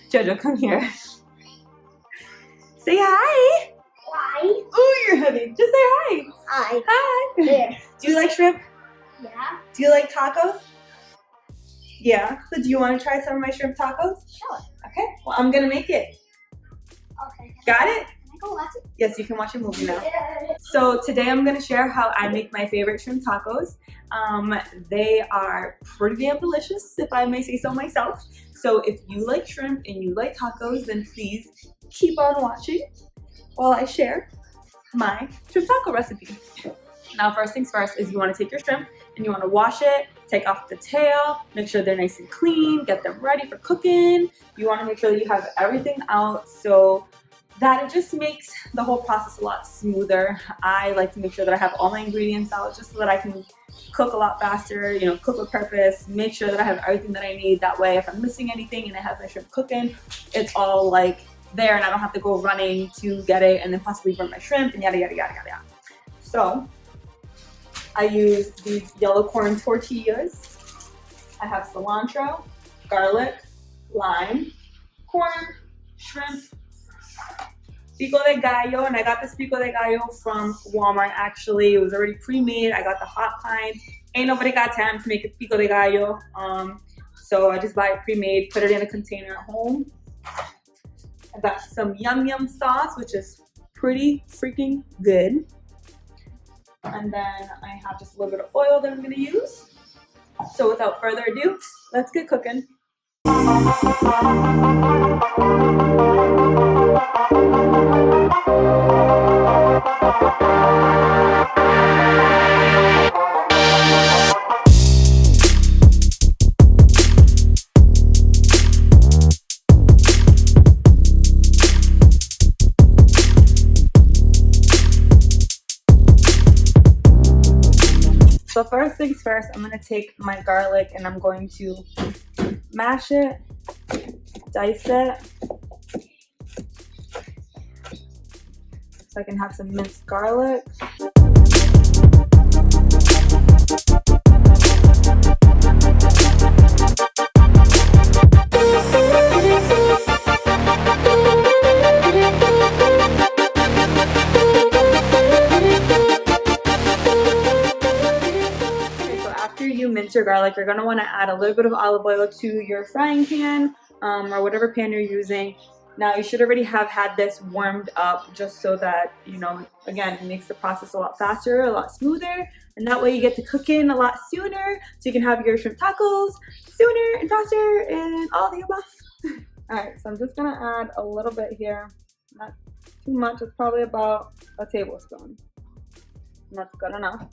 Jojo, come here. Say hi. Hi. Oh, you're heavy. Just say hi. Hi. Hi. There. Do you like shrimp? Yeah. Do you like tacos? Yeah. So do you want to try some of my shrimp tacos? Sure. Okay. Well, I'm going to make it. Okay. Got it? Can I go watch it? Yes, you can watch a movie now. So today I'm going to share how I make my favorite shrimp tacos. They are pretty damn delicious, if I may say so myself. So if you like shrimp and you like tacos, then please keep on watching while I share my shrimp taco recipe. Now, first things first is you want to take your shrimp and you want to wash it, take off the tail, make sure they're nice and clean, get them ready for cooking. You want to make sure that you have everything out so that it just makes the whole process a lot smoother. I like to make sure that I have all my ingredients out just so that I can cook a lot faster, you know, cook with purpose, make sure that I have everything that I need. That way, if I'm missing anything and I have my shrimp cooking, it's all like there and I don't have to go running to get it and then possibly burn my shrimp and yada, yada, yada, yada, yada. So I use these yellow corn tortillas. I have cilantro, garlic, lime, corn, shrimp, Pico de Gallo, and I got this Pico de Gallo from Walmart actually. It was already pre-made. I got the hot kind. Ain't nobody got time to make a Pico de Gallo. So I just buy it pre-made, put it in a container at home. I got some yum yum sauce, which is pretty freaking good. And then I have just a little bit of oil that I'm gonna use. So without further ado, let's get cooking. So first things first, I'm going to take my garlic and I'm going to mash it, dice it, so I can have some minced garlic. Mince your garlic, you're going to want to add a little bit of olive oil to your frying pan or whatever pan you're using. Now you should already have had this warmed up just so that, you know, again, it makes the process a lot faster, a lot smoother, and that way you get to cook in a lot sooner so you can have your shrimp tacos sooner and faster and all the above. Alright, so I'm just going to add a little bit here, not too much, it's probably about a tablespoon, and that's good enough.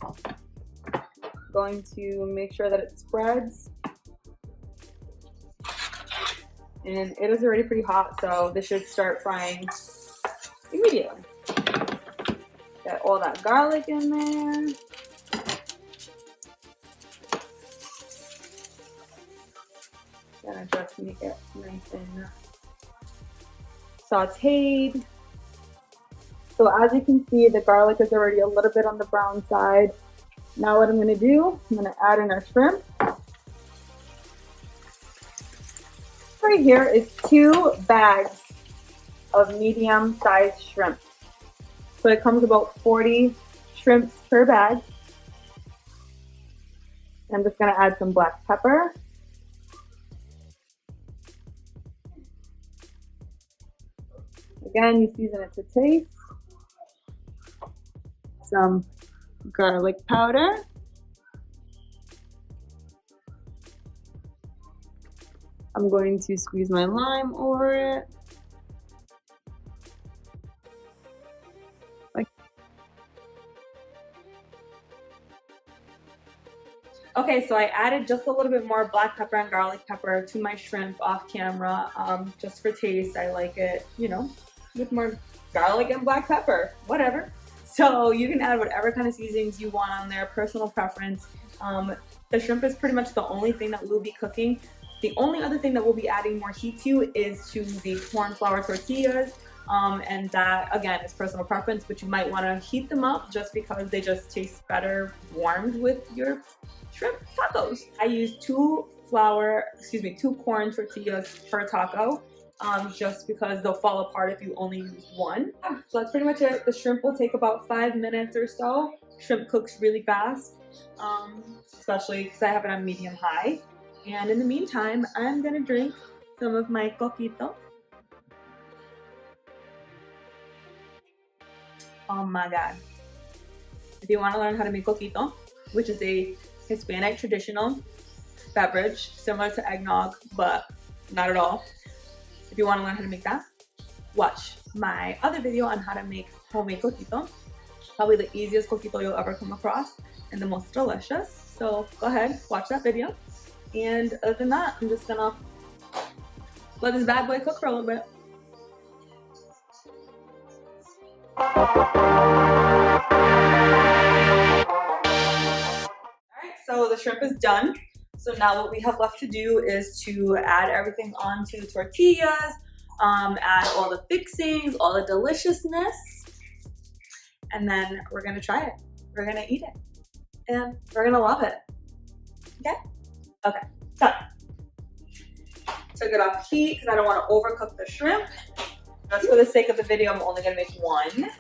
Going to make sure that it spreads, and it is already pretty hot, so this should start frying immediately. Get all that garlic in there. Gonna just make it nice and sauteed. So as you can see, the garlic is already a little bit on the brown side. Now what I'm going to do, I'm going to add in our shrimp. Right here is 2 bags of medium-sized shrimp. So it comes about 40 shrimps per bag. I'm just going to add some black pepper. Again, you season it to taste. Some garlic powder, I'm going to squeeze my lime over it. Okay, so I added just a little bit more black pepper and garlic pepper to my shrimp off camera, just for taste. I like it, you know, with more garlic and black pepper, whatever. So you can add whatever kind of seasonings you want on there, personal preference. The shrimp is pretty much the only thing that we'll be cooking. The only other thing that we'll be adding more heat to is to the corn flour tortillas. And that, again, is personal preference, but you might want to heat them up just because they just taste better warmed with your shrimp tacos. I use 2 two corn tortillas per taco, just because they'll fall apart if you only use one. So that's pretty much it. The shrimp will take about 5 minutes or so. Shrimp cooks really fast, especially because I have it on medium high. And in the meantime, I'm gonna drink some of my coquito. Oh my God. If you want to learn how to make coquito, which is a Hispanic traditional beverage, similar to eggnog, but not at all. If you want to learn how to make that, watch my other video on how to make homemade coquito. Probably the easiest coquito you'll ever come across and the most delicious. So go ahead, watch that video. And other than that, I'm just gonna let this bad boy cook for a little bit. Alright, so the shrimp is done. So now what we have left to do is to add everything onto tortillas, add all the fixings, all the deliciousness, and then we're gonna try it. We're gonna eat it, and we're gonna love it. Okay? Okay, so took it off heat because I don't want to overcook the shrimp. Just for the sake of the video, I'm only gonna make one.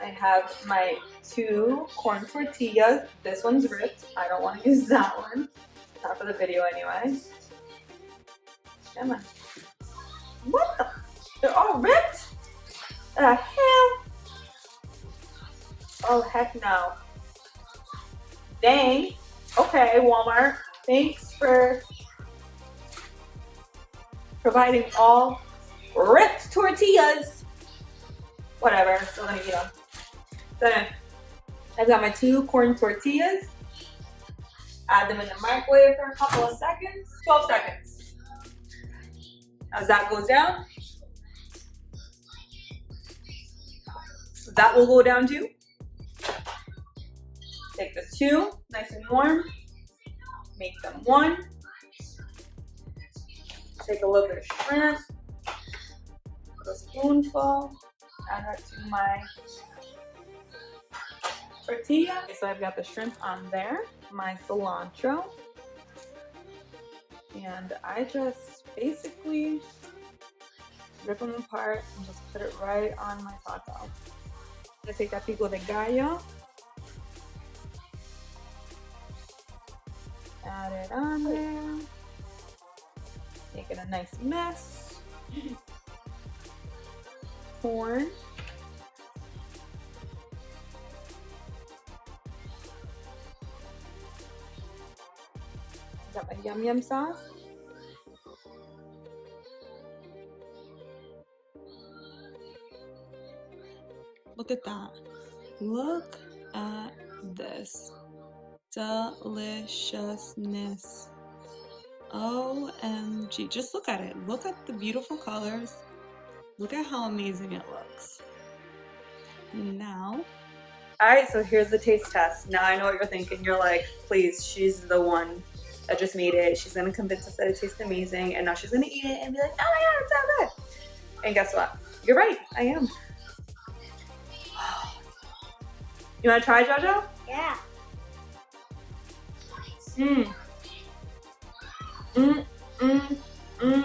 I have my 2 corn tortillas. This one's ripped. I don't want to use that one. Not for the video anyway. Come on. What the? They're all ripped? The hell? Oh, heck no. Dang. Okay, Walmart. Thanks for providing all ripped tortillas. Whatever. Still gonna eat them. Then I've got my 2 corn tortillas. Add them in the microwave for a couple of seconds. 12 seconds. As that goes down, so that will go down too. Take the 2, nice and warm. Make them 1. Take a little bit of shrimp. Put a spoonful. Add that to my tortilla. Okay, so I've got the shrimp on there, my cilantro, and I just basically rip them apart and just put it right on my taco. I take that pico de gallo, add it on there, make it a nice mess. Corn. Got my yum yum sauce. Look at that. Look at this deliciousness. OMG. Just look at it. Look at the beautiful colors. Look at how amazing it looks. Now, all right, so here's the taste test. Now I know what you're thinking. You're like, please, she's the one that just made it. She's gonna convince us that it tastes amazing, and now she's gonna eat it and be like, oh my God, it's so good. And guess what? You're right, I am. You wanna try, Jojo? Yeah. Mmm. Mmm, mmm, mmm,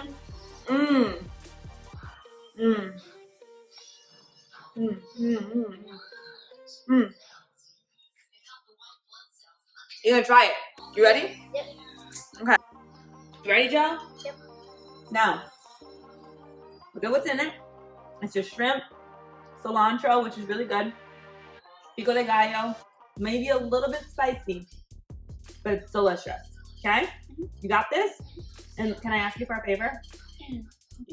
mmm. Mmm. Mmm, mmm, mmm, mmm. You're gonna try it. You ready? Yep. Okay. You ready, Joe? Yep. Now, look at what's in it. It's your shrimp, cilantro, which is really good, pico de gallo, maybe a little bit spicy, but it's delicious. Okay? You got this? And can I ask you for a favor?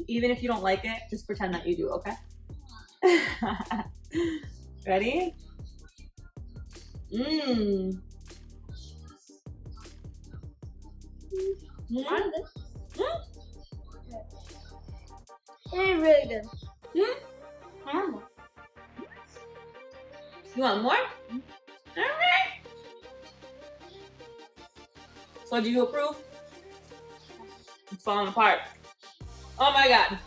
Even if you don't like it, just pretend that you do, okay? Ready? Mmm. Mm. Mm. It's really good. Mm. You want more? Alright. So do you approve? It's falling apart. Oh my God.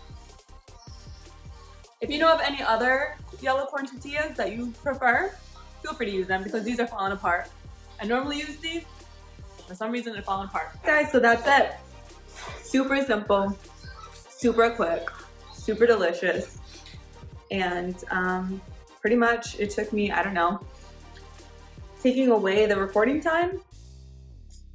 If you know of any other yellow corn tortillas that you prefer, feel free to use them because these are falling apart. I normally use these, For some reason it's falling apart. Guys, so that's it. Super simple, super quick, super delicious. And pretty much it took me, I don't know, taking away the recording time,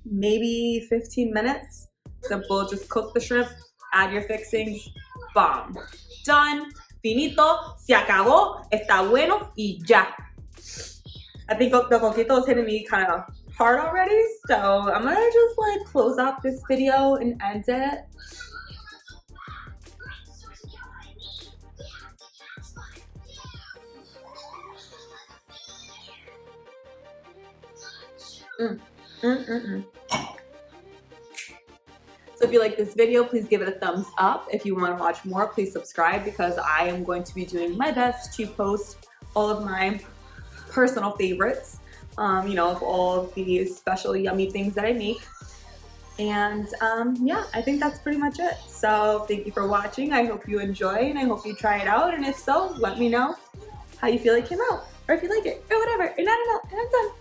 maybe 15 minutes. Simple, just cook the shrimp, add your fixings, bomb. Done, finito, se acabó, está bueno y ya. I think the coquito is hitting me kind of hard already, so I'm gonna just like close off this video and end it. So if you like this video, please give it a thumbs up. If you want to watch more, please subscribe, because I am going to be doing my best to post all of my personal favorites, you know, of all of these special yummy things that I make. And yeah, I think that's pretty much it. So thank you for watching. I hope you enjoy, and I hope you try it out. And if so, let me know how you feel it came out, or if you like it, or whatever. And I don't know, and I'm done.